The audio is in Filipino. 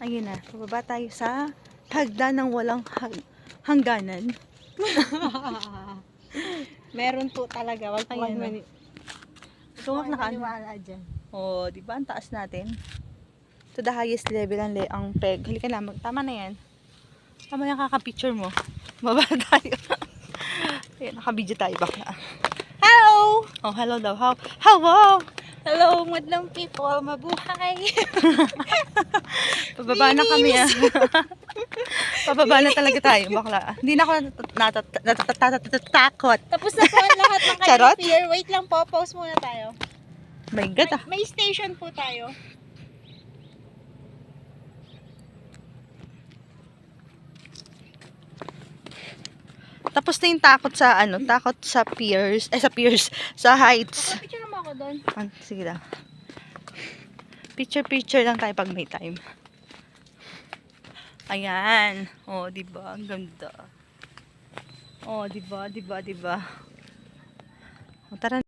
Ayun na, pababa tayo sa hagdan ng walang hangganan. Meron po talaga. Wag po Ayan, kayo Tungak na kaano. maniwala dyan. Oh, di ba ang taas natin? To the highest level ang peg. Halika na, tama na yan. Tama yung kakapicture mo. Baba tayo. Ayan, nakabidyo tayo baka. Hello! Oh, hello daw. Hello! Hello, madlang people. Mabuhay! Pababa na kami ah. Pababa na talaga tayo, bakla. Hindi na ako natatakot. Tapos na po ang lahat ng Charot? kanyang fear. Wait lang po, pause muna tayo. My God ah. May station po tayo. Tapos na yung takot sa takot sa piers, sa heights. Picture naman ako doon. Sige lang. Picture lang tayo pag may time. Ayan. Oh, di ba? Ang ganda. Oh, di ba? Oh, tara.